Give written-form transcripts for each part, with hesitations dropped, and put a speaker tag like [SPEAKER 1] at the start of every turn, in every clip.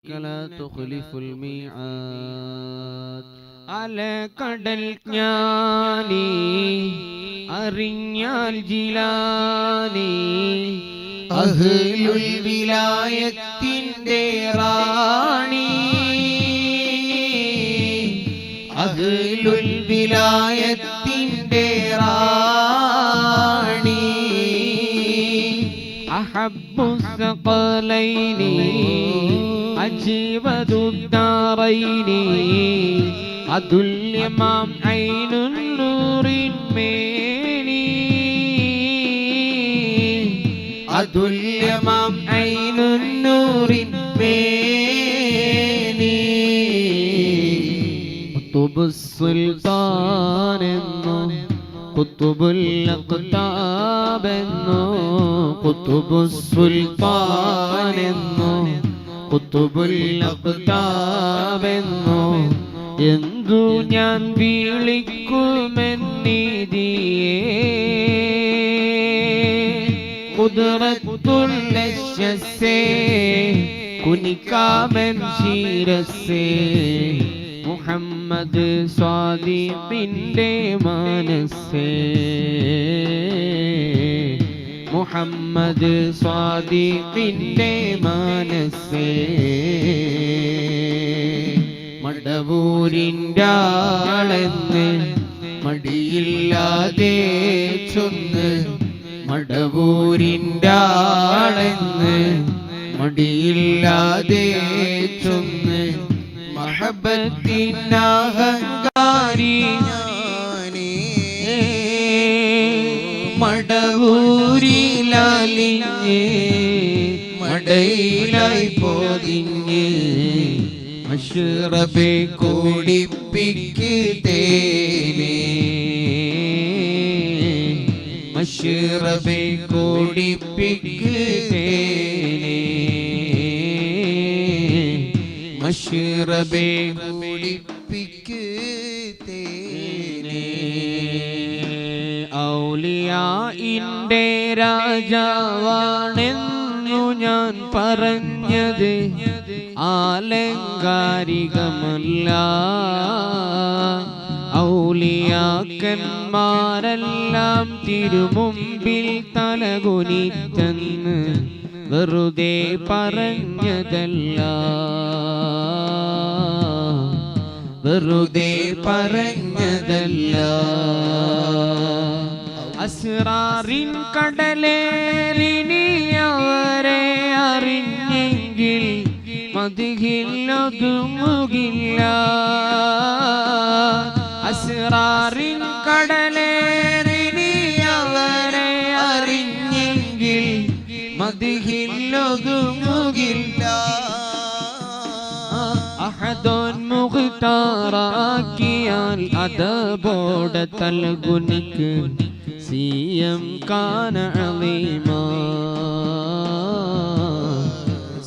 [SPEAKER 1] إنك لا تخلف الميعاد അലകടൽ ജ്ഞാനി അറിഞ്ഞാൽ ജിലാനി
[SPEAKER 2] അഹ്ലുൽ വിലായത്തിന്റെ റാണി അഹ്ലുൽ വിലായത്തിന്റെ റാണി
[SPEAKER 1] അഹബ്ബുസ് സഖലൈനി അജീവദുദ്ദാറൈനി അതുല്യമാം ഐനുൻ നൂറിൻ മേനി
[SPEAKER 2] അതുല്യമാം ഐനുൻ നൂറിൻ മേനി
[SPEAKER 1] ഖുതുബുസ് സുൽത്താനെന്നോ ഖുതുബുൽ അഖ്താബെന്നോ ഖുതുബുസ് സുൽത്താനെന്നോ ഖുതുബുൽ അഖ്താബെന്നോ എന്തു ഞാൻ വിളിക്കുമെന്നിതിയേ ഖുദ്റത്തുൽ നശ്ശസേ കുനിക്കാമൻ ശിരസേ മുഹമ്മദ് സ്വാദിഖിന്റെ മനസ്സേ മുഹമ്മദ് സ്വാദിഖിന്റെ മനസ്സേ മടവൂരിൻ്റെ ആളെന്ന് മടിയില്ലാതെ ചൊന്ന് മടവൂരിൻ്റെ ആളെന്ന് മടിയില്ലാതെ ചൊന്ന് മഹബത്തിനഹങ്കാരി ഞാനേ മടവൂരിലാലിഞ്ഞ് മടയിലായി പോതിഞ്ഞ് മശ്റബെ കുടിപ്പിക്ക് തേനേ മശ്റബെ കുടിപ്പിക്ക് തേനേ മശ്റബെ കുടിപ്പിക്ക് തേനേ ഔലിയാഇന്റെ രാജാവാണെന്നു ഞാൻ പറഞ്ഞത് ആലങ്കാരികമല്ല ഔലിയാക്കന്മാരെല്ലാം തിരുമുമ്പിൽ തലകുനിച്ചെന്ന് വെറുതെ പറഞ്ഞതല്ല വെറുതെ പറഞ്ഞതല്ല അസ്റാറിൻ കടലേറിനി അവരെ അറിഞ്ഞെങ്കിൽ മദ്ഹിലൊതുങ്ങുകില്ല അസ്റാറിൻ കടലേറിനി അവരെ അറിഞ്ഞെങ്കിൽ മദ്ഹിലൊതുങ്ങുകില്ല അഹദോൻ മുഖ്താറാക്കിയാൽ അതബോടെ തൽകുനിക്ക് സിയം കാന അലീമാ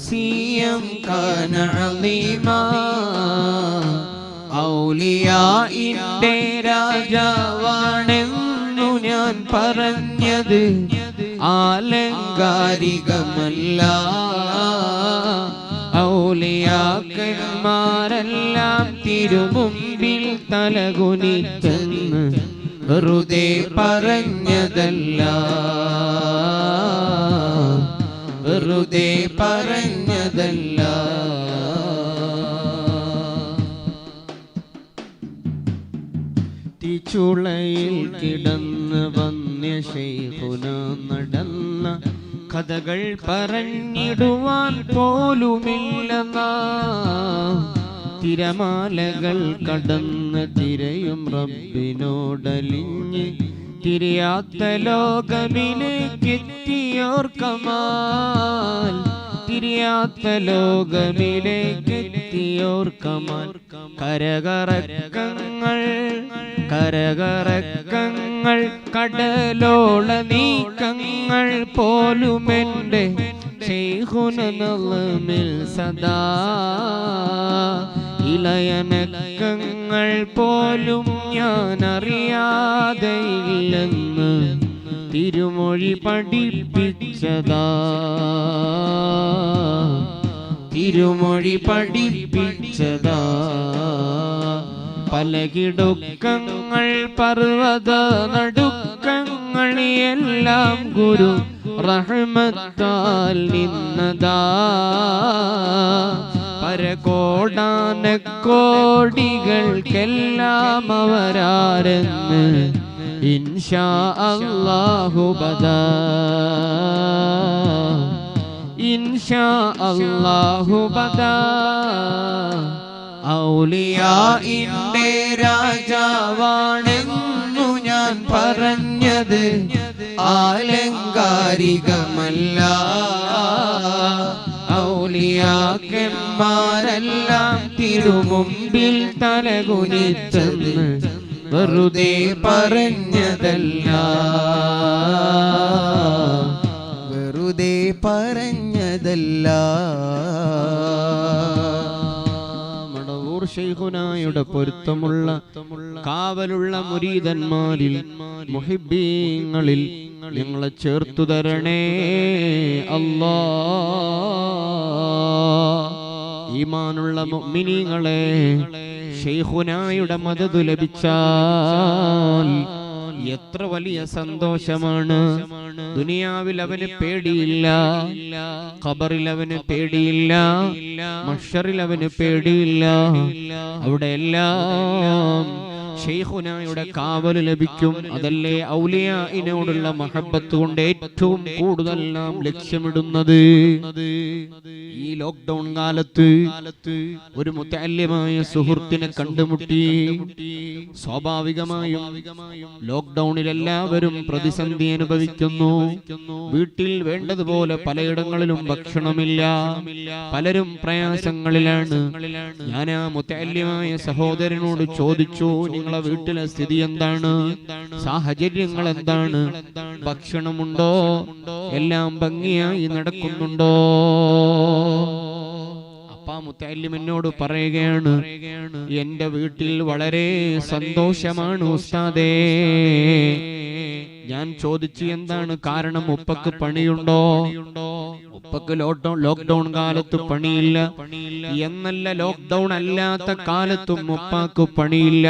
[SPEAKER 1] സിയം കാന അലീമാ ഔലിയാഇന്റെ രാജാവാണെന്നു ഞാൻ പറഞ്ഞത് ആലങ്കാരികമല്ല ഔലിയാക്കന്മാരെല്ലാം തിരുമുമ്പിൽ തലകുനിച്ചെന്ന് വെറുതെ പറഞ്ഞതല്ല വെറുതെ പറഞ്ഞതല്ല തിച്ചുളയിൽ കിടന്ന് വന്യ ശൈഖുന നടന്ന കഥകൾ പറഞ്ഞിടുവാൻ പോലുമില്ലെന്ന തിരമാലകൾ കടന്ന് തിരയും റബ്ബിനോടലിഞ്ഞ് തിരിയാത്ത ലോകമിലേക്കെത്തിയോർ കമാൽ തിരിയാത്ത ലോകമിലേക്കെത്തിയോർ കമാൽ കരകറക്കങ്ങൾ കരകറക്കങ്ങൾ കടലോള നീക്കങ്ങൾ പോലുമെൻ്റെ ശൈഖുനമിൽ സദാ ഇളയനക്കങ്ങൾ പോലും ഞാൻ അറിയാതെയില്ലെന്ന് തിരുമൊഴി പഠിപ്പിച്ചതാ തിരുമൊഴി പഠിപ്പിച്ചതാ. പലകിടുക്കങ്ങൾ പർവ്വത നടുക്കങ്ങൾ എല്ലാം ഗുരു റഹ്മത്താൽ നിന്നതാ. പരകോടാനക്കോടികൾക്കെല്ലാം അവരാരെന്ന് ഇൻഷാ അല്ലാഹു ബദാ. ഇൻഷാ അല്ലാഹു ബദാ.
[SPEAKER 2] ഔലിയാഇന്റെ രാജാവാണെന്നു ഞാൻ പറഞ്ഞത് ആലങ്കാരികമല്ല. ഔലിയാക്കന്മാരെല്ലാം തിരുമുമ്പിൽ തലകുനിച്ചെന്ന് വെറുതെ പറഞ്ഞതല്ല, വെറുതെ പറഞ്ഞതല്ല.
[SPEAKER 1] ശൈഖുനായുടെ പൊരുത്തമുള്ള കാവലുള്ള മുരീദന്മാരിൽ മുഹിബ്ബീങ്ങളിൽ ഞങ്ങളെ ചേർത്തു തരണേ അല്ലാ. ഈമാനുള്ള മുഅ്മിനീങ്ങളെ, ശൈഖുനായുടെ മദദ് ലഭിച്ചാൽ എത്ര വലിയ സന്തോഷമാണ്. ദുനിയാവിൽ അവന് പേടിയില്ല, ഖബറിൽ അവന് പേടിയില്ല, മഹ്ശറിൽ അവന് പേടിയില്ല. അവിടെ എല്ലാം ശൈഖുനായുടെ കാവൽ ലഭിക്കും. അതല്ലേ ഔലിയാഇനോടുള്ള മഹബ്ബത്ത് കൊണ്ട് ഏറ്റവും കൂടുതൽ നാം ലക്ഷ്യമിടുന്നത്. ഈ ലോക്ക്ഡൗൺ കാലത്ത് ഒരു മുതഅല്ലിമായ സുഹൃത്തിനെ കണ്ടുമുട്ടി. സ്വാഭാവികമായും ലോക്ക്ഡൗണിൽ എല്ലാവരും പ്രതിസന്ധി അനുഭവിക്കുന്നു. വീട്ടിൽ വേണ്ടതുപോലെ പലയിടങ്ങളിലും ഭക്ഷണമില്ല, പലരും പ്രയാസങ്ങളിലാണ്. ഞാൻ ആ മുതഅല്ലിമായ സഹോദരനോട് ചോദിച്ചു, നിങ്ങളെ വീട്ടിലെ സ്ഥിതി എന്താണ്, സാഹചര്യങ്ങൾ എന്താണ്, ഭക്ഷണമുണ്ടോ, എല്ലാം ഭംഗിയായി നടക്കുന്നുണ്ടോ? അപ്പാ മുത്തഅല്ലിം എന്നോട് പറയുകയാണ്, എന്റെ വീട്ടിൽ വളരെ സന്തോഷമാണ് ഉസ്താദേ. ഞാൻ ചോദിച്ചു, എന്താണ് കാരണം? ഉപ്പക്ക് പണിയുണ്ടോ? ഉപ്പക്ക് ലോക്ക്ഡൗൺ കാലത്ത് പണിയില്ല എന്നല്ല, ലോക്ക്ഡൗൺ അല്ലാത്ത കാലത്തും ഉപ്പാക്ക് പണിയില്ല.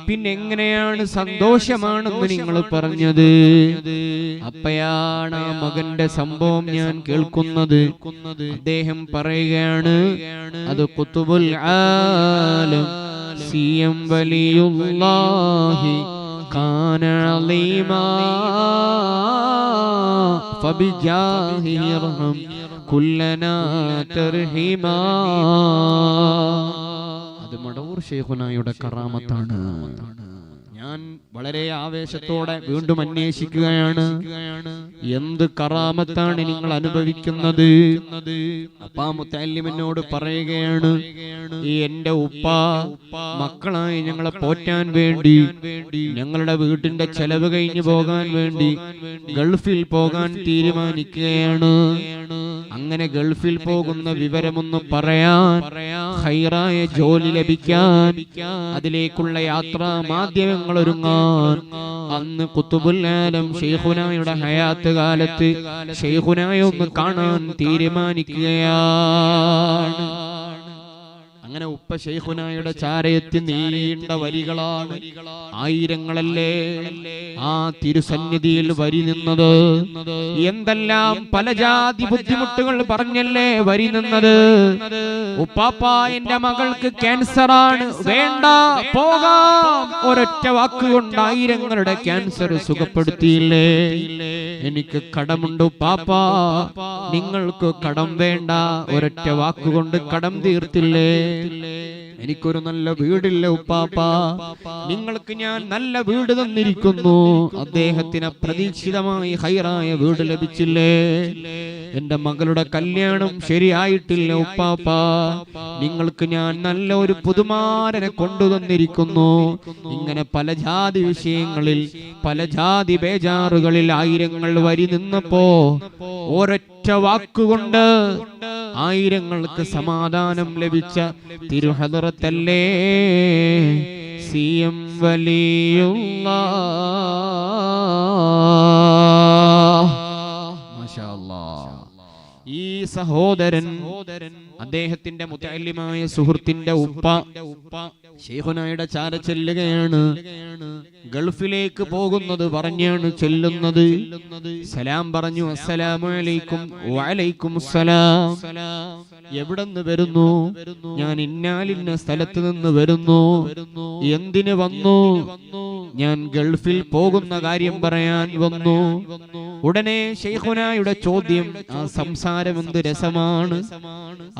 [SPEAKER 1] പിന്നെ എങ്ങനെയാണ് സന്തോഷമാണെന്ന് നിങ്ങൾ പറഞ്ഞത്? അപ്പയാണ് ആ മകന്റെ സംഭവം ഞാൻ കേൾക്കുന്നത്. അദ്ദേഹം പറയുകയാണ്, അത് ഖുതുബുൽ ആലം സിയം വലിയുല്ലാഹി കാന അലീമാ ഫബിജാഹിഹി ഇർഹം കുല്ലനാ തർഹിമാ. അത് മടവൂർ ശൈഖുനായുടെ കറാമത്താണ്. ഞാൻ വളരെ ആവേശത്തോടെ വീണ്ടും അന്വേഷിക്കുകയാണ്, എന്ത് കറാമത്താണ് നിങ്ങൾ അനുഭവിക്കുന്നത്? അപ്പാ മുത്തഅല്ലിം എന്നോട് പറയുകയാണ്, എന്റെ ഉപ്പ മക്കളായി ഞങ്ങളെ പോറ്റാൻ വേണ്ടി, ഞങ്ങളുടെ വീട്ടിന്റെ ചെലവ് കഴിഞ്ഞു പോകാൻ വേണ്ടി ഗൾഫിൽ പോകാൻ തീരുമാനിക്കുകയാണ്. അങ്ങനെ ഗൾഫിൽ പോകുന്ന വിവരമൊന്ന് പറയാൻ, ഖൈറായ ജോലി ലഭിക്കാൻ, അതിലേക്കുള്ള യാത്രാ മാധ്യമങ്ങൾ ഒരുങ്ങാൻ അന്ന് ഖുതുബുൽ ആലം ശൈഖുനായുടെ ഹയാത്ത് കാലത്ത് ശൈഖുനായെ ഒന്ന് കാണാൻ തീരുമാനിക്കുകയാണ്. അങ്ങനെ ഉപ്പ ശൈഖുനായുടെ ചാരയത്തി നീണ്ട വരികളാണ്, ആയിരങ്ങളല്ലേ ആ തിരുസന്നിധിയിൽ വരി നിന്നത്. എന്തെല്ലാം പല ജാതി ബുദ്ധിമുട്ടുകൾ പറഞ്ഞല്ലേ വരി നിന്നത്. ഉപ്പാപ്പ, എന്റെ മകൾക്ക് ക്യാൻസർ ആണ്, വേണ്ട പോകാം. ഒരൊറ്റ വാക്കുകൊണ്ട് ആയിരങ്ങളുടെ ക്യാൻസർ സുഖപ്പെടുത്തിയില്ലേ. എനിക്ക് കടമുണ്ട് ഉപ്പാപ്പ, നിങ്ങൾക്ക് കടം വേണ്ട. ഒരൊറ്റ വാക്കുകൊണ്ട് കടം തീർത്തില്ലേ. എനിക്കൊരു നല്ല വീടില്ല ഉപ്പാപ്പ, നിങ്ങൾക്ക് ഞാൻ നല്ല വീട് തന്നിരിക്കുന്നു. അദ്ദേഹത്തിന് അപ്രതീക്ഷിതമായി ഹൈറായ വീട് ലഭിച്ചില്ലേ. എന്റെ മകളുടെ കല്യാണം ശരിയായിട്ടില്ല ഉപ്പാപ്പ, നിങ്ങൾക്ക് ഞാൻ നല്ല ഒരു പുതുമാരനെ കൊണ്ടുതന്നിരിക്കുന്നു. ഇങ്ങനെ പല ജാതി വിഷയങ്ങളിൽ, പല ജാതി ബേജാറുകളിൽ ആയിരങ്ങൾ വരി നിന്നപ്പോ ഒരൊറ്റ വാക്കുകൊണ്ട് ആയിരങ്ങൾക്ക് സമാധാനം ലഭിച്ച തിരുഹദറത്തല്ലേ സിയം വലിയുല്ലാഹ്. മാഷാ അല്ലാഹ്. ഈ സഹോദരൻ അദ്ദേഹത്തിന്റെ മുതഅല്ലിമായ സുഹൃത്തിന്റെ ഉപ്പ ശൈഖുനായുടെ ചാര ചെല്ലുകയാണ്. ഗൾഫിലേക്ക് പോകുന്നത് പറഞ്ഞാണ് ചെല്ലുന്നത്. സലാം പറഞ്ഞു. അസ്സലാമു അലൈക്കും. വഅലൈക്കും അസ്സലാം. എവിടെന്ന് വരുന്നു? ഞാൻ ഇന്നാലിന്ന സ്ഥലത്ത് നിന്ന് വരുന്നു. എന്തിന് വന്നു? ഞാൻ ഗൾഫിൽ പോകുന്ന കാര്യം പറയാൻ വന്നു. ഉടനെ ശൈഖുനായുടെ ചോദ്യം, ആ സംസാരം എന്ത് രസമാണ്,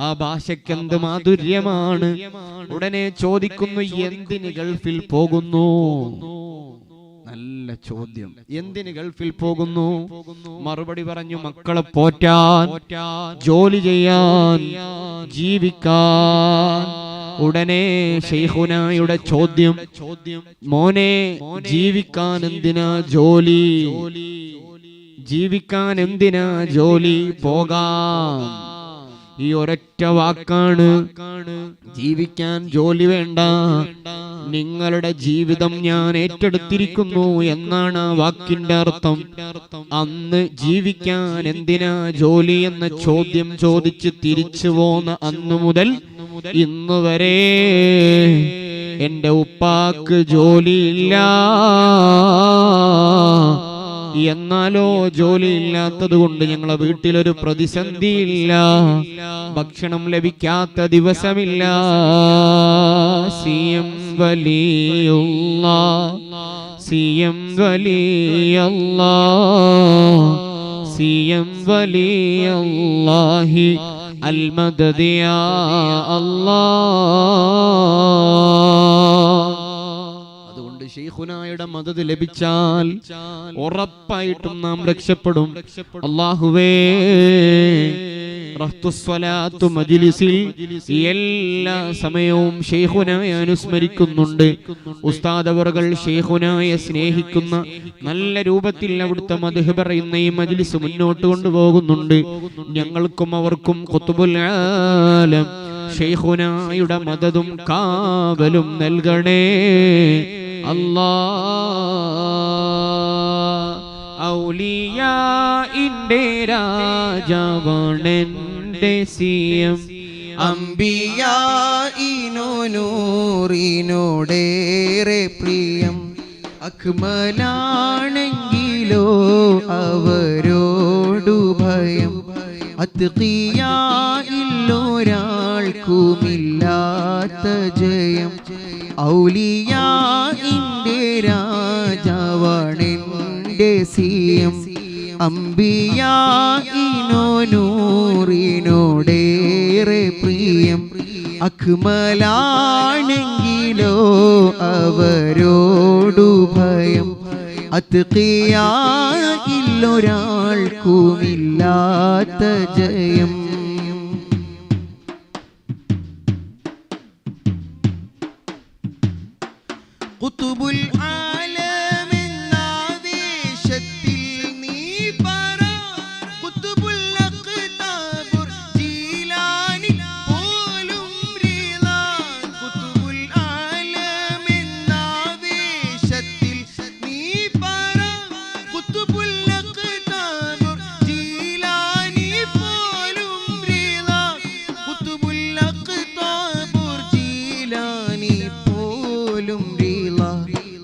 [SPEAKER 1] ആ ഭാഷയ്ക്ക് എന്ത് മാധുര്യമാണ്. ഉടനെ ചോദിക്കുന്നു, എന്തിന് ഗൾഫിൽ പോകുന്നു? നല്ല ചോദ്യം. എന്തിന് ഗൾഫിൽ പോകുന്നു? മറുപടി പറഞ്ഞു, മക്കളെ പോറ്റാൻ, ജോലി ചെയ്യാൻ, ജീവിക്കാൻ. ഉടനെ ശൈഖുനായുടെ ചോദ്യം, മോനെ ജീവിക്കാൻ എന്തിനാ ജോലി? ജീവിക്കാൻ എന്തിനാ ജോലി? പോകാം. ഈ ഒരൊറ്റ വാക്കാണ്. ജീവിക്കാൻ ജോലി വേണ്ട, നിങ്ങളുടെ ജീവിതം ഞാൻ ഏറ്റെടുത്തിരിക്കുന്നു എന്നാണ് ആ വാക്കിന്റെ അർത്ഥം. അന്ന് ജീവിക്കാൻ എന്തിനാ ജോലി എന്ന ചോദ്യം ചോദിച്ച് തിരിച്ചു പോന്ന അന്നു മുതൽ ഇന്നു വരെ എന്റെ ഉപ്പാക്ക് ജോലിയില്ല. എന്നാലോ ജോലിയില്ലാത്തത് കൊണ്ട് ഞങ്ങളെ വീട്ടിലൊരു പ്രതിസന്ധിയില്ല, ഭക്ഷണം ലഭിക്കാത്ത ദിവസമില്ല. സിയം വലിയുള്ളാഹ്, സിയം വലിയല്ലാഹ്, സിയം വലിയല്ലാഹി അൽ മദദ് യാ അല്ലാഹ്. ശൈഖുനായുടെ മദദ് ലഭിച്ചാൽ ഉറപ്പായിട്ടും നാം രക്ഷപ്പെടും. അല്ലാഹുവേ, റഹ്തുസ്വലാത്തു മജ്ലിസിൽ എല്ലാ സമയവും ശൈഖുനായെ അനുസ്മരിക്കുന്നുണ്ട്. ഉസ്താദ് അവറുകൾ ശൈഖുനായെ സ്നേഹിക്കുന്ന, നല്ല രൂപത്തിൽ അവിടുത്തെ മദ്ഹ് പറയുന്ന ഈ മജ്ലിസ് മുന്നോട്ട് കൊണ്ടുപോകുന്നുണ്ട്. ഞങ്ങൾക്കും അവർക്കും ഖുത്ബുൽ ആലം ശൈഖുനായുടെ മദദും കാവലും നൽകണേ അല്ലാഹ്. ഔലിയാഇന്റെ രാജാവാണെന്റെ സിയം,
[SPEAKER 2] അംബിയാഇനു നൂറിനോടേറെ പ്രിയം. അക്മലാണെങ്കിലോ അവരോടു ഭയം. അത്ഖിയായില്ലൊരാൾക്കുമില്ലാത്ത ജയം. ഔലിയാഇന്റെ രാജാവാണെന്റെ സിയം, അംബിയാഇനു നൂറിനോടേറെ പ്രിയം. അക്മലാണെങ്കിലോ അവരോടു ഭയം. അത്ഖിയായില്ലൊരാൾക്കുമില്ലാത്ത ജയം. ഖുത്ബുൽ ആലമെന്ന വേഷത്തിൽ നീ പറ. ഖുത്ബുൽ അഖ്താബുർ ജീലാനി പോലും റിളാ. ഖുത്ബുൽ ആലമെന്ന വേഷത്തിൽ നീ പറ. ഖുത്ബുൽ അഖ്താബുർ ജീലാനി പോലും റിളാ. ഖുത്ബുൽ അഖ്താബുർ ജീലാനി പോലും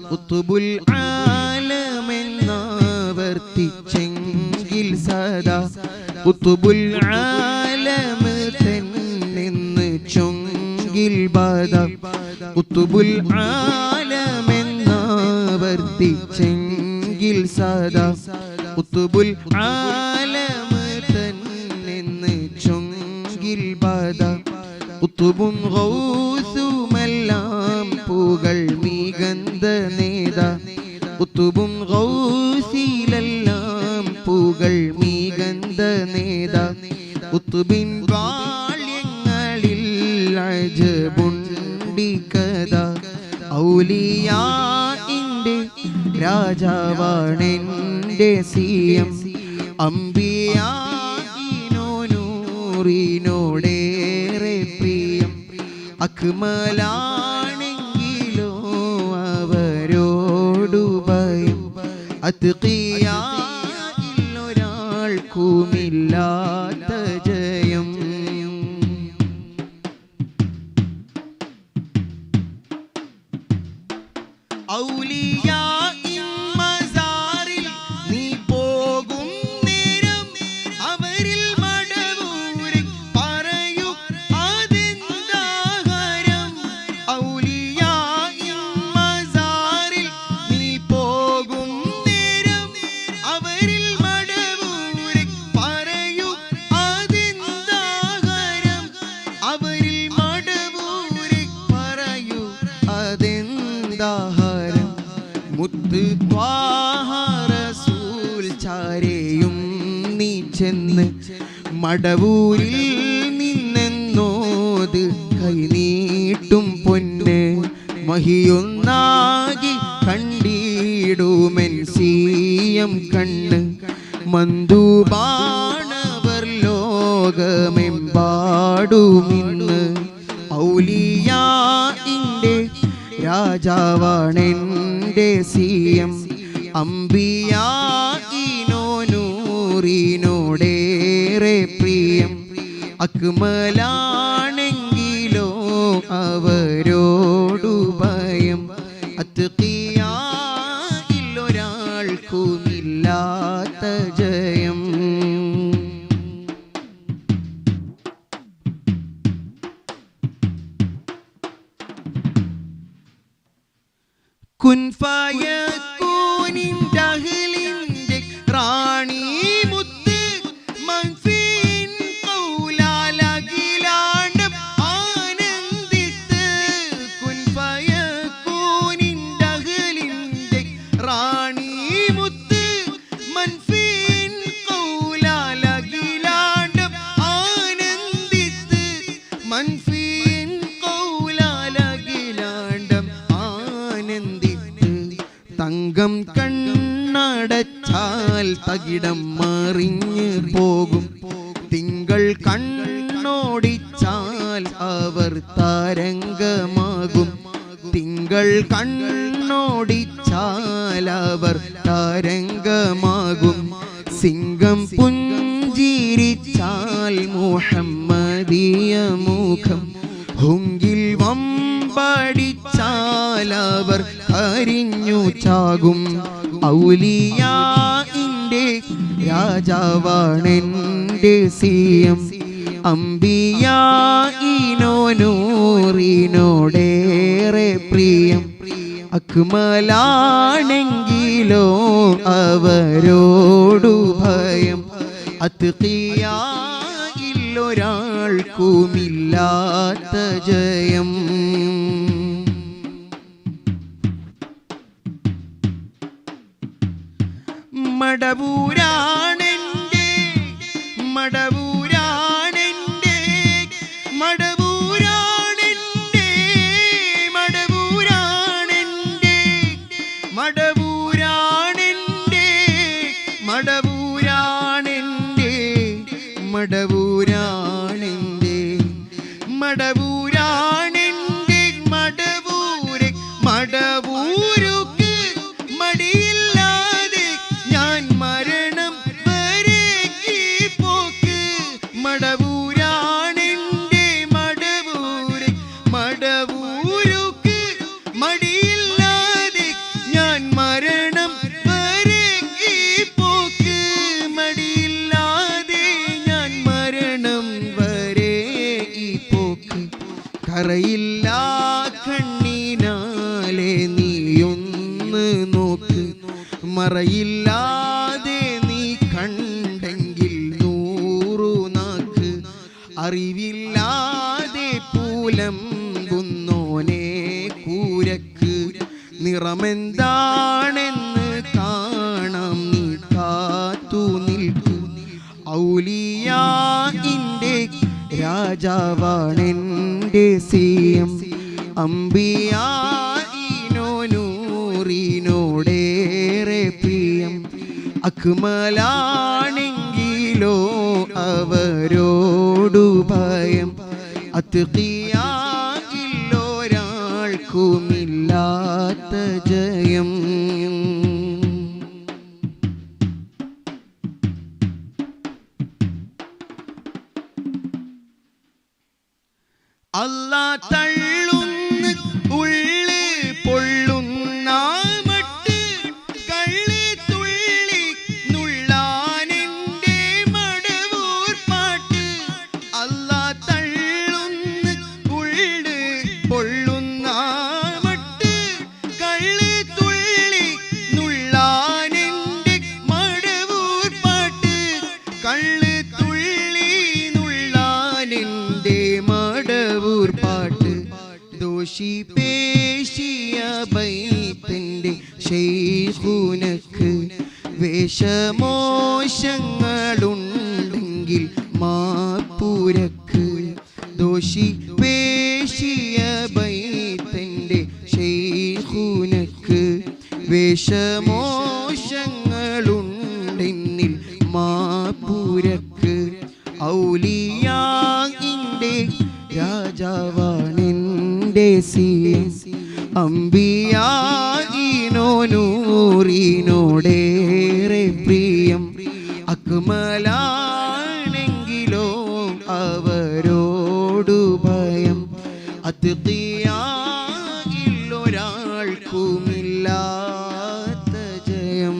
[SPEAKER 2] ഖുത്ബുൽ ആലമെന്നാവർത്തിച്ചെങ്കിൽ സദാ. ഖുത്ബുൽ ആലം തന്നെ ചൊങ്കിൽ ബദ. ഖുത്ബുൽ ആലമെന്നാവർത്തിച്ചെങ്കിൽ സദാ. ഖുത്ബുൽ ആലം തന്നെ ചൊങ്കിൽ ബദ. ഖുത്ബും ഗൗസുമെല്ലാം പൂകൾ മികந்த നേത. ഖുത്ബും ഗൗസിലെല്ലാം പൂകൾ മികந்த നേത. ഖുത്ബിൻ ബാല്യങ്ങളിൽ അജബുണ്ടി കഥ. ഔലിയാഇന്റെ രാജാവാണെന്റെ സിയം, അംബിയാഇനു നൂറിനോടേറെ പ്രിയം. അക്മലാണെങ്കിലോ അവരോടു ഭയം. അത്ഖിയായില്ലൊരാൾക്കുമില്ലാത്ത ജയം. ഔലിയാ മസാറിൽ നീ പോകും നേരം അവരിൽ മടവൂരെ പറയൂ അതെന്താഹാരം. ഔലിയാ മസാറിൽ നീ പോകും നേരം അവരിൽ മടവൂരെ പറയൂ അതെന്താഹാരം. അവരിൽ മടവൂരെ പറയൂ അതെന്താഹാരം. മുത്ത് ത്വാഹ റസൂൽ ചാരയും നീ ചെന്ന് മടവൂരിൽ നിന്നെന്നോത് കൈനീട്ടും പൊന്ന് മഹിയൊന്നാകി കണ്ടിടുമെൻ സീയം കണ്ണ്. മന്ദൂബാണവർ ലോകമെമ്പാടുമിന്ന്. ഔലിയാഇന്റെ രാജാവാണെൻ്റെ സീയം. അംബിയാഇനോ നൂറിനോടേറെ പ്രിയം. അക്മലാണെങ്കിലോ അവരോടു ഭയം. അത്ഖിയായില്ലൊരാൾക്കുമില്ലാത്ത ജയം. കുൻ ഫയകൂനിൻ്റെ അഹ്ലിൻ്റെ റാണി മുത്ത് മൻഫീൻ ഖൗലാലഖിലാണ്ടം ആനന്ദിത്ത്. കുൻ ഫയകൂനിൻ്റെ അഹ്ലിൻ്റെ റാണി മുത്ത് മൻഫീൻ ഖൗലാലഖിലാണ്ടം ആനന്ദിത്ത്. മൻഫീൻ ഖൗലാലഖിലാണ്ടം ആനന്ദിത്ത്. തങ്കം കണ്ണടച്ചാൽ തകിടം മറിഞ്ഞ് പോകും. തിങ്കൾ കണ്ണോടിച്ചാൽ അവർ തരംഗമാകും. തിങ്കൾ കണ്ണോടിച്ചാൽ അവർ തരംഗമാകും. സിംഗം പുഞ്ചിരിച്ചാൽ മുഹമ്മദിയ മുഖം. ഹുങ്കിൽ വമ്പടിച്ചാൽ അവർ അരിഞ്ഞു ചാകും. ഔലിയാഇന്റെ രാജാവാണെൻ്റെ സീയം. അംബിയാഇനോ നൂറിനോടേറെ പ്രിയം. അക്മലാണെങ്കിലോ അവരോടു ഭയം. അത്ഖിയായില്ലൊരാൾക്കുമില്ലാത്ത ജയം. മടവൂരാണെൻ്റെ മടവൂരാണെൻ്റെ മടവൂരാണെൻ്റെ മടവൂരാണെൻ്റെ മടവൂരാണെൻ്റെ മടവൂരാണെൻ്റെ മടവൂരാണെൻ്റെ മടവൂരാണെൻ്റെ മടവൂരെ മടവൂരുക്ക് മടിയില്ലാതെ ഞാൻ മരണം വരെ ഈ പോക്ക്. മടവൂരാണെൻ്റെ മടവൂരെ മടവൂരുക്ക് മടിയില്ലാതെ ഞാൻ മരണം വരെ ഈ പോക്ക്. മടിയില്ലാതെ ഞാൻ മരണം വരെ ഈ പോക്ക്. കറയില്ല കണ്ണിനാലെ നീയൊന്ന് നോക്ക്. മറയില്ലാതെ നീ കണ്ടെങ്കിൽ 100 നാക്ക്. അറിവില്ലാതെ പൂലമ്പുന്നോനെ കൂരക്ക്. നിറമെന്താണെന്ന് കാണാം നീ കാത്തു നിൽക്കു. ഔലിയാഇന്റെ രാജാവാണെൻ്റെ സീയം. അംബിയാഇനോ നൂറിനോടേറെ പ്രിയം. അക്മലാണെങ്കിലോ അവരോടു ഭയം. അത്ഖിയായില്ലൊരാൾക്കുമില്ലാത്ത ജയം. അല്ലാ തള്ളുന്ന ഉള്ള് പൊള്ളുന്ന ദോഷി പേശിയ ബൈത്തിന്റെ ശൈഖുനക്ക് വേഷമോശങ്ങളുണ്ടെങ്കിൽ മാപ്പുരക്ക് ദോഷി പേശിയ ബൈത്തിന്റെ ശൈഖുനക്ക് വേഷമോശങ്ങളുണ്ടെന്നിൽ മാപ്പുരക്ക് ഔലിയാഇന്റെ രാജാവാണെന്റെ സിയം അംബിയാഇനോ നൂറിനോടേറെ പ്രിയം അക്മലാണെങ്കിലോ അവരോടു ഭയം അതിഥിയായില്ലൊരാൾക്കുമില്ലാത്ത ജയം.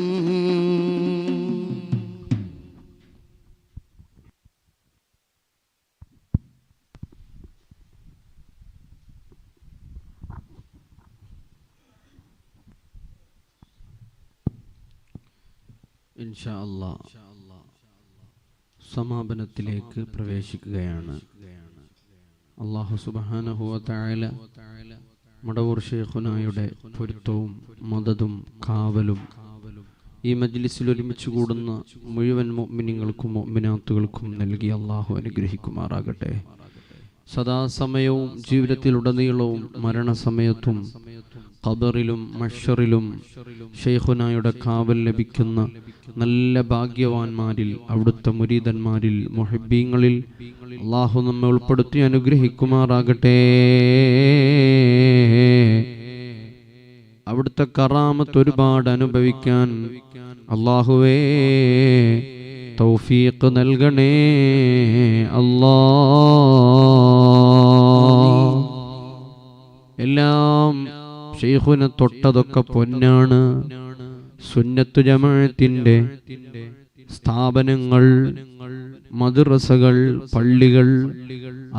[SPEAKER 1] ഇൻഷാ അല്ലാഹ് സമാപനത്തിലേക്ക് പ്രവേശിക്കുകയാണ്. അല്ലാഹു സുബ്ഹാനഹു വ തആല മടവൂർ ശൈഖുനായുടെ പൊരുത്തവും മദദും കാവലും ഈ മജ്ലിസിൽ ഒരുമിച്ച് കൂടുന്ന മുഴുവൻ മുഅ്മിനീങ്ങൾക്കും മുഅ്മിനാത്തുകൾക്കും നൽകി അല്ലാഹു അനുഗ്രഹിക്കുമാറാകട്ടെ. സദാസമയവും ജീവിതത്തിലുടനീളവും മരണസമയത്തും ഖബറിലും മഹ്ശറിലും ശൈഖുനായുടെ കാവൽ ലഭിക്കുന്ന നല്ല ഭാഗ്യവാന്മാരിൽ അവിടുത്തെ മുരീദന്മാരിൽ മുഹിബ്ബീങ്ങളിൽ അല്ലാഹു നമ്മെ ഉൾപ്പെടുത്തി അനുഗ്രഹിക്കുമാറാകട്ടെ. അവിടുത്തെ കറാമത്ത് ഒരുപാട് അനുഭവിക്കാൻ അല്ലാഹുവേ തൗഫീഖ് നൽകണേ അല്ലാഹ്. എല്ലാം ശൈഖുനെ തൊട്ടതൊക്കെ പൊന്നാണ്. സുന്നത്തു ജമാഅത്തിന്റെ സ്ഥാപനങ്ങൾ, മദ്രസകൾ, പള്ളികൾ,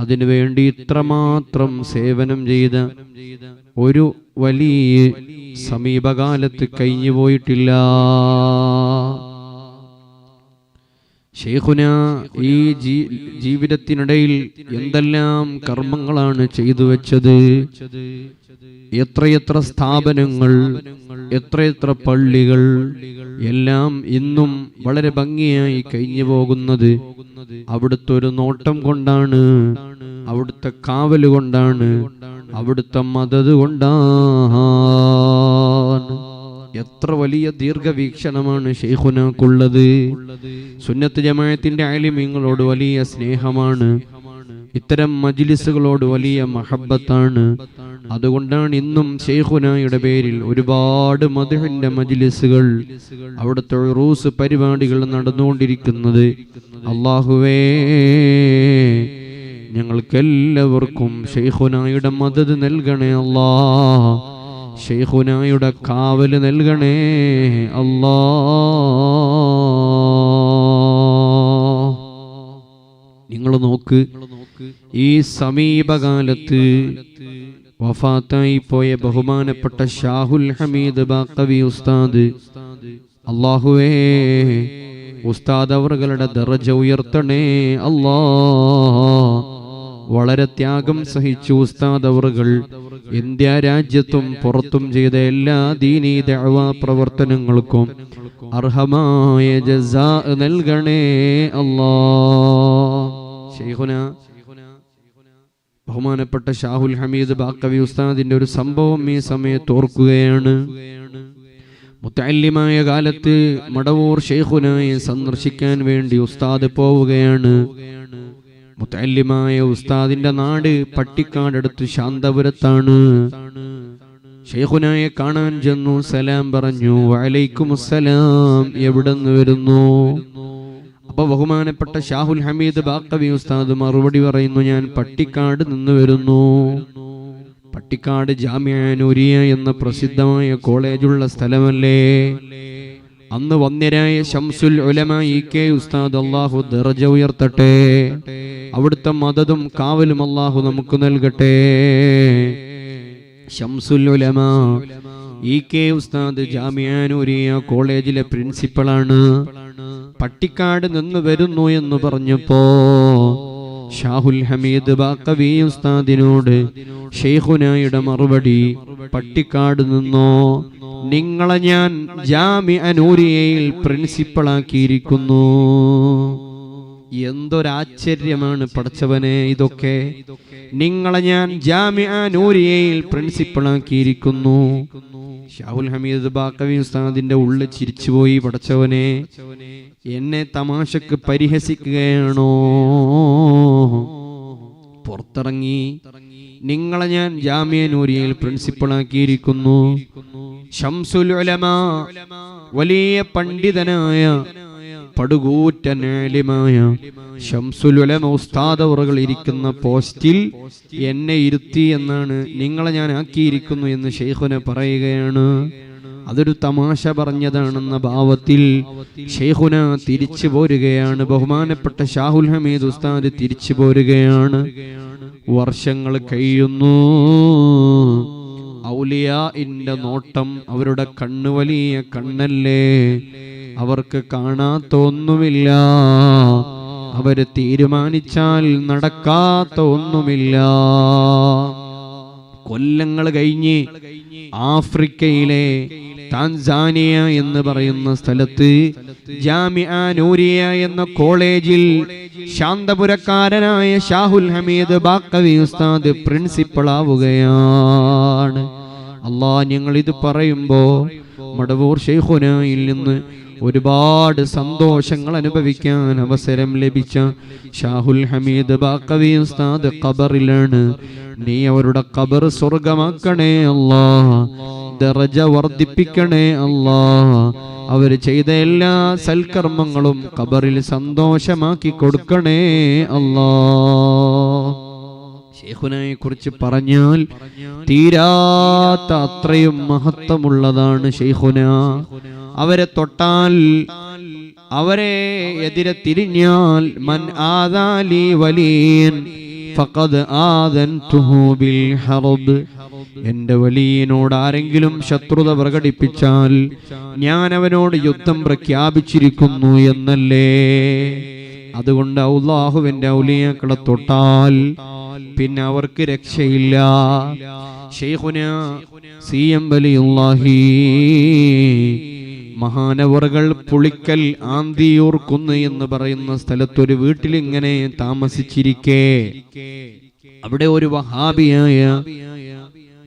[SPEAKER 1] അതിനുവേണ്ടി ഇത്രമാത്രം സേവനം ചെയ്ത ഒരു വലിയ സമീപകാലത്ത് കഴിഞ്ഞു പോയിട്ടില്ല. ശൈഖുന ഈ ജീവിതത്തിനിടയിൽ എന്തെല്ലാം കർമ്മങ്ങളാണ് ചെയ്തു വെച്ചത്. എത്രയെത്ര സ്ഥാപനങ്ങൾ, എത്രയെത്ര പള്ളികൾ, എല്ലാം ഇന്നും വളരെ ഭംഗിയായി കഴിഞ്ഞു പോകുന്നത് അവിടുത്തെ ഒരു നോട്ടം കൊണ്ടാണ്, അവിടുത്തെ കാവല് കൊണ്ടാണ്, അവിടുത്തെ മദദ് കൊണ്ടാണ്. എത്ര വലിയ ദീർഘവീക്ഷണമാണ് ശൈഖുനാക്കുള്ളത്. സുന്നത്ത് ജമാഅത്തിന്റെ ആലിമീങ്ങളോട് വലിയ സ്നേഹമാണ്, ഇത്തരം മജ്ലിസുകളോട് വലിയ മഹബ്ബത്താണ്. അതുകൊണ്ടാണ് ഇന്നും ശൈഖുനായുടെ പേരിൽ ഒരുപാട് മദ്ഹിന്റെ മജ്ലിസുകൾ, അവിടുത്തെ ഉറൂസ് പരിപാടികൾ നടന്നുകൊണ്ടിരിക്കുന്നത്. അല്ലാഹുവേ, ഞങ്ങൾക്കെല്ലാവർക്കും ശൈഖുനായുടെ മദദ് നൽകണേ അല്ലാഹ്. ശൈഖുനായുടെ കാവല് നൽകണേ അല്ലാഹ്. നിങ്ങൾ നോക്ക്, ഈ സമീപകാലത്ത് വഫാത്തായി പോയ ബഹുമാനപ്പെട്ട ഷാഹുൽ ഹമീദ് ബാഖവി ഉസ്താദ്, അല്ലാഹുവേ ഉസ്താദ് അവരുടെ ദറജ ഉയർത്തണേ അല്ലാഹ്. വളരെ ത്യാഗം സഹിച്ചു ഉസ്താദ് അവറുകൾ ഇന്ത്യ രാജ്യത്തും പുറത്തും ചെയ്ത എല്ലാ ദീനീ ദഅവാ പ്രവർത്തനങ്ങൾക്കും അർഹമായ ജസാ നൽകണേ അല്ലാഹ്. ശൈഖുന ബഹുമാനപ്പെട്ട ഷാഹുൽ ഹമീദ് ബാഖവി ഉസ്താദിന്റെ ഒരു സംഭവം ഈ സമയത്ത് ഓർക്കുകയാണ്. മുത്തഅല്ലിമായ കാലത്ത് മടവൂർ ശൈഖുനായെ സന്ദർശിക്കാൻ വേണ്ടി ഉസ്താദ് പോവുകയാണ്. മുത്തഅല്ലിമായ ഉസ്താദിന്റെ നാട് പട്ടിക്കാടടുത്ത് ശാന്തപുരത്താണ്. ശൈഖുനായെ കാണാൻ ചെന്നു, സലാം പറഞ്ഞു. വഅലൈക്കുമുസ്സലാം, എവിടെന്ന് വരുന്നു? അപ്പൊ ബഹുമാനപ്പെട്ട ഷാഹുൽ ഹമീദ് ബാഖവി ഉസ്താദ് മറുപടി പറയുന്നു, ഞാൻ പട്ടിക്കാട് നിന്ന് വരുന്നു. പട്ടിക്കാട് ജാമിഅ നൂരിയ എന്ന പ്രസിദ്ധമായ കോളേജുള്ള സ്ഥലമല്ലേ? അന്ന് വന്യരായ ശംസുൽ ഉലമ ഇ.കെ. ഉസ്താദ്, അല്ലാഹു ദറജ ഉയർത്തട്ടെ, അവിടുത്തെ മദദും കാവലും അല്ലാഹു നമുക്ക് നൽകട്ടെ. ശംസുൽ ഉലമ ഇ.കെ. ഉസ്താദ് ജാമിഅ നൂരിയ കോളേജിലെ പ്രിൻസിപ്പളാണ്. പട്ടിക്കാട് നിന്ന് വരുന്നു എന്ന് പറഞ്ഞപ്പോ ഷാഹുൽ ഹമീദ് ബാക്കവി ഉസ്താദിനോട് ഷെയ്ഖുനായുടെ മറുപടി, പട്ടിക്കാട് നിന്നോ, നിങ്ങളെ ഞാൻ ജാമിഅ നൂരിയയിൽ പ്രിൻസിപ്പളാക്കിയിരിക്കുന്നു. എന്തൊരാശ്ചര്യമാണ് പടച്ചവനെ ഇതൊക്കെ! നിങ്ങളെ ഞാൻ ജാമിഅ നൂരിയയിൽ പ്രിൻസിപ്പളാക്കിയിരിക്കുന്നു. ഷാഹുൽ ഹമീദ് ബാക്കവി ഉസ്താദിന്റെ ഉള്ളിൽ ചിരിച്ചുപോയി. പടച്ചവനെ, എന്നെ തമാശക്ക് പരിഹസിക്കുകയാണോ? പുറത്തിറങ്ങി, നിങ്ങളെ ഞാൻ ജാമിഅ നൂരിയയിൽ പ്രിൻസിപ്പളാക്കിയിരിക്കുന്നു. ശംസുൽ ഉലമാ, വലിയ പണ്ഡിതനായ പടുകൂറ്റൻ ആലിമായ ശംസുൽ ഉലമ ഉസ്താദ് അവറുകൾ ഇരിക്കുന്ന പോസ്റ്റിൽ എന്നെ ഇരുത്തി എന്നാണ്, നിങ്ങളെ ഞാൻ ആക്കിയിരിക്കുന്നു എന്ന് ഷെയ്ഖുന പറയുകയാണ്. അതൊരു തമാശ പറഞ്ഞതാണെന്ന ഭാവത്തിൽ ഷെയ്ഖുന തിരിച്ചു പോരുകയാണ്. ബഹുമാനപ്പെട്ട ഷാഹുൽ ഹമീദ് ഉസ്താദ് തിരിച്ചു പോരുകയാണ്. വർഷങ്ങൾ കഴിയുന്നു. ഔലിയാഇന്റെ നോട്ടം, അവരുടെ കണ്ണ് വലിയ കണ്ണല്ലേ, അവർക്ക് കാണാത്ത ഒന്നുമില്ല, അവര് തീരുമാനിച്ചാൽ നടക്കാത്ത ഒന്നുമില്ല. കൊല്ലങ്ങൾ കഴിഞ്ഞ് ആഫ്രിക്കയിലെ താൻസാനിയ എന്ന് പറയുന്ന സ്ഥലത്ത് ജാമിഅ നൂരിയ എന്ന കോളേജിൽ ശാന്തപുരക്കാരനായ ഷാഹുൽ ഹമീദ് ബാക്കവി ഉസ്താദ് പ്രിൻസിപ്പൾ ആവുകയാണ്. ഞങ്ങൾ ഇത് പറയുമ്പോ മടവൂർ ഷെയ്ഖുനായിൽ നിന്ന് ഒരുപാട് സന്തോഷങ്ങൾ അനുഭവിക്കാൻ അവസരം ലഭിച്ച ഷാഹുൽ ഹമീദ് ബാക്കവി ഉസ്താദ് ഖബറിലാണ്. നീ അവരുടെ ഖബർ സ്വർഗമാക്കണേ അല്ലാ, ദറജ വർദ്ധിപ്പിക്കണേ അല്ലാ. അവർ ചെയ്ത എല്ലാ സൽക്കർമ്മങ്ങളും ഖബറിൽ സന്തോഷമാക്കി കൊടുക്കണേ അല്ലാ. ഷെയ്ഖുനായെ കുറിച്ച് പറഞ്ഞാൽ തീരാത്ത അത്രയും മഹത്വമുള്ളതാണ് ഷെയ്ഖുന. അവരെ തൊട്ടാൽ, അവരെ എതിരെ തിരിഞ്ഞാൽ, മൻ ആദാലി വലിയൻ ഫഖദ് ആദൻതുഹു ബിൽ ഹർബ്, എന്റെ വലിയനോട് ആരെങ്കിലും ശത്രുത പ്രകടിപ്പിച്ചാൽ ഞാൻ അവനോട് യുദ്ധം പ്രഖ്യാപിച്ചിരിക്കുന്നു എന്നല്ലേ. അതുകൊണ്ട് അല്ലാഹുവിന്റെ ഔലിയാക്കളെ തൊട്ടാൽ പിന്നെ അവർക്ക് രക്ഷയില്ല. ഷെയ്ഖുന സിഎം വലിയുല്ലാഹി മഹാനവറുകൾ പുളിക്കൽ ആന്തിയൂർ കുന്ന് എന്ന് പറയുന്ന സ്ഥലത്തൊരു വീട്ടിൽ ഇങ്ങനെ താമസിച്ചിരിക്കെ അവിടെ ഒരു വഹാബിയായ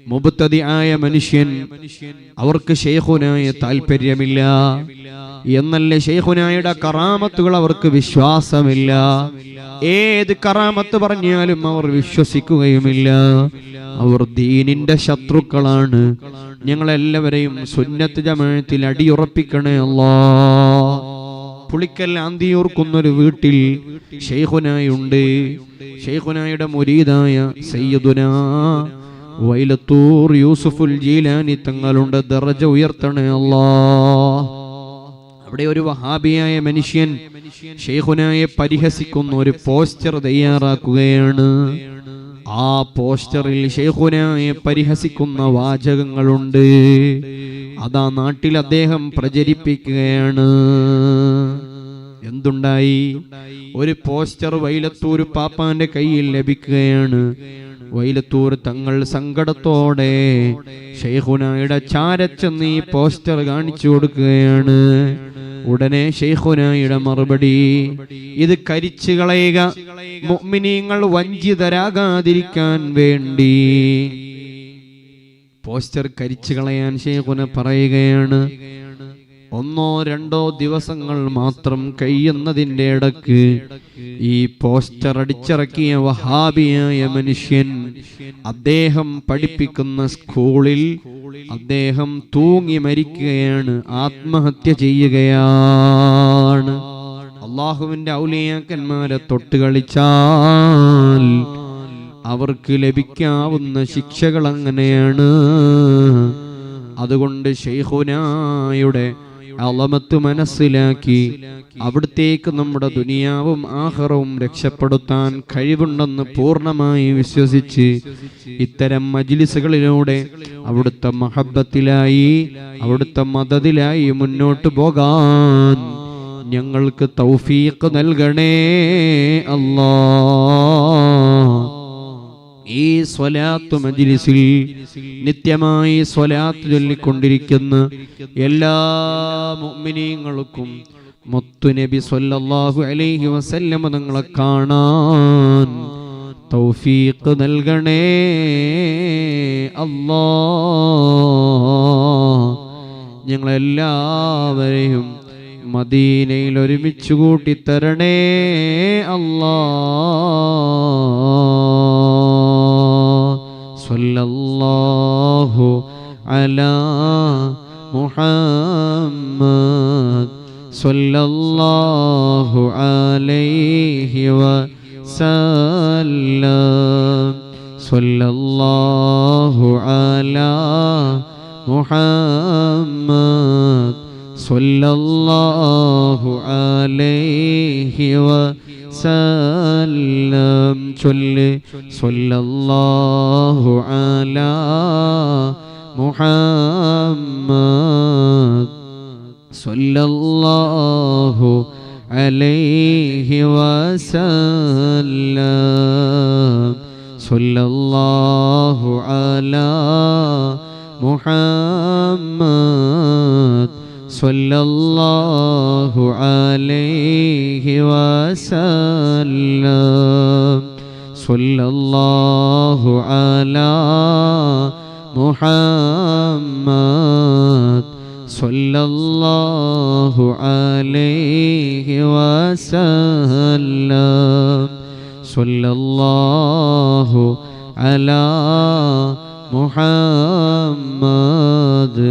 [SPEAKER 1] മുബ്തദിആയ മനുഷ്യൻ, അവർക്ക് ഷെയ്ഖുനായ താല്പര്യമില്ല എന്നല്ല, ഷെയ്ഖുനായുടെ കറാമത്തുകൾ അവർക്ക് വിശ്വാസമില്ല. ഏത് കറാമത്ത് പറഞ്ഞാലും അവർ വിശ്വസിക്കുകയുമില്ല. അവർ ദീനിന്റെ ശത്രുക്കളാണ്. ഞങ്ങളെല്ലാവരെയും സുന്നത്ത് ജമാഅത്തിൽ അടിയുറപ്പിക്കണേ അല്ലാഹ്. പുളിക്കൽ ആന്തിയൂർക്കുന്നൊരു വീട്ടിൽ ഷെയ്ഖുനായുണ്ട്. ഷെയ്ഖുനായുടെ മുരീദായ സയ്യിദുനാ വൈലത്തൂർ യൂസുഫുൽ ജീലാനി തങ്ങളുണ്ട്. ദറജ ഉയർത്തണേ അല്ലാഹ്. അവിടെ ഒരു വഹാബിയായ മനുഷ്യൻ ഷെയ്ഖുനായെ പരിഹസിക്കുന്ന ഒരു പോസ്റ്റർ തയ്യാറാക്കുകയാണ്. ആ പോസ്റ്ററിൽ ഷെയ്ഖുനായെ പരിഹസിക്കുന്ന വാചകങ്ങളുണ്ട്. അതാ നാട്ടിൽ അദ്ദേഹം പ്രചരിപ്പിക്കുകയാണ്. എന്തുണ്ടായി? ഒരു പോസ്റ്റർ വൈലത്തൂർ പാപ്പാന്റെ കയ്യിൽ ലഭിക്കുകയാണ്. വൈലത്തൂർ തങ്ങൾ സങ്കടത്തോടെ ഷെയ്ഖുനായുടെ ചാരച്ചെന്ന് ഈ പോസ്റ്റർ കാണിച്ചു കൊടുക്കുകയാണ്. ഉടനെ ഷെയ്ഖുനായുടെ മറുപടി, ഇത് കരിച്ചു കളയുക, മുഅ്മിനീങ്ങൾ വഞ്ചിതരാകാതിരിക്കാൻ വേണ്ടി. പോസ്റ്റർ കരിച്ചു കളയാൻ ഷെയ്ഖുന പറയുകയാണ്. 1-2 ദിവസങ്ങൾ മാത്രം കഴിയുന്നതിൻ്റെ ഇടക്ക് ഈ പോസ്റ്റർ അടിച്ചിറക്കിയ വഹാബിയായ മനുഷ്യൻ അദ്ദേഹം പഠിപ്പിക്കുന്ന സ്കൂളിൽ അദ്ദേഹം തൂങ്ങി മരിക്കുകയാണ്, ആത്മഹത്യ ചെയ്യുകയാണ്. അല്ലാഹുവിന്റെ ഔലിയാക്കന്മാരെ തൊട്ട് കളിച്ചാൽ അവർക്ക് ലഭിക്കാവുന്ന ശിക്ഷകൾ അങ്ങനെയാണ്. അതുകൊണ്ട് ഷെയ്ഖുനായുടെ അളമത്ത് മനസ്സിലാക്കി അവിടത്തേക്ക് നമ്മുടെ ദുനിയാവും ആഖിറവും രക്ഷപ്പെടുത്താൻ കഴിവുണ്ടെന്ന് പൂർണ്ണമായി വിശ്വസിച്ച് ഇത്തരം മജ്ലിസുകളിലൂടെ അവിടുത്തെ മഹബ്ബത്തിലായി, അവിടുത്തെ മദദിലായി മുന്നോട്ട് പോകാൻ ഞങ്ങൾക്ക് തൗഫീഖ് നൽകണേ അല്ലാഹ്. ഈ സ്വലാത്ത് മജ്ലിസിൽ നിത്യമായി സ്വലാത്ത് ചൊല്ലിക്കൊണ്ടിരിക്കുന്ന എല്ലാ മുഅ്മിനീങ്ങൾക്കും മുത്തുനബി സ്വല്ലല്ലാഹു അലൈഹി വസല്ലം തങ്ങളെ കാണാൻ തൗഫീഖ് നൽകണേ അല്ലാഹ്. ഞങ്ങളെല്ലാവരെയും മദീനയിൽ ഒരുമിച്ച് കൂട്ടിത്തരണേ അല്ലാഹ്. സ്വല്ലല്ലാഹു അലാ മുഹമ്മദ് സ്വല്ലല്ലാഹു അലൈഹി വസല്ലം. സ്വല്ലല്ലാഹു അലാ മുഹമ്മദ് സ്വല്ലല്ലാഹു അലൈഹി വസല്ലം. ചൊല്ല് സ്വല്ലല്ലാഹു അലാ മുഹമ്മദ് സ്വല്ലല്ലാഹു അലൈഹി വസല്ലം. സ്വല്ലല്ലാഹു അലാ മുഹമ്മദ് സ്വല്ലല്ലാഹു അലൈഹി വസല്ലം. സ്വല്ലല്ലാഹു അലാ മുഹമ്മദ് സ്വല്ലല്ലാഹു അലൈഹി വസല്ലം. സ്വല്ലല്ലാഹു അലാ മുഹമ്മദ്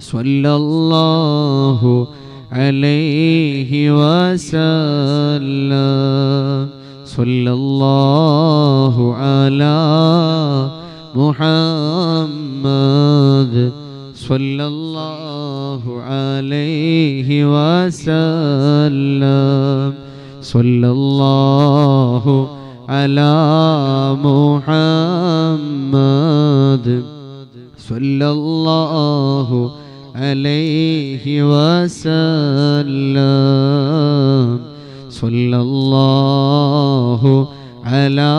[SPEAKER 1] സ്വല്ലല്ലാഹു അലൈഹി വസല്ലം. സ്വല്ലല്ലാഹു അലാ മുഹമ്മദ് സ്വല്ലല്ലാഹു അലൈഹി വസല്ലം. സ്വല്ലല്ലാഹു അലാ മുഹമ്മദ് സ്വല്ലല്ലാഹു അലൈഹി വസല്ലം. സ്വല്ലല്ലാഹു അലാ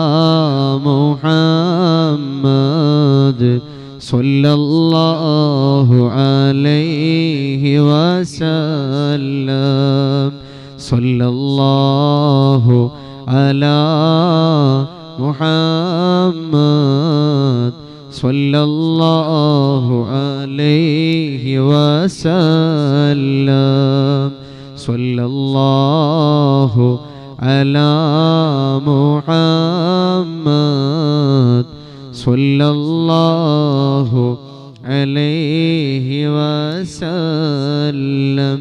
[SPEAKER 1] മുഹമ്മദ് സ്വല്ലല്ലാഹു അലൈഹി വസല്ലം. സ്വല്ലല്ലാഹു അലാ മുഹമ്മദ് സ്വല്ലല്ലാഹു അലൈഹി വസല്ലം. സ്വല്ലല്ലാഹു അലാ മുഹമ്മദ് സ്വല്ലല്ലാഹു അലൈഹി വസല്ലം.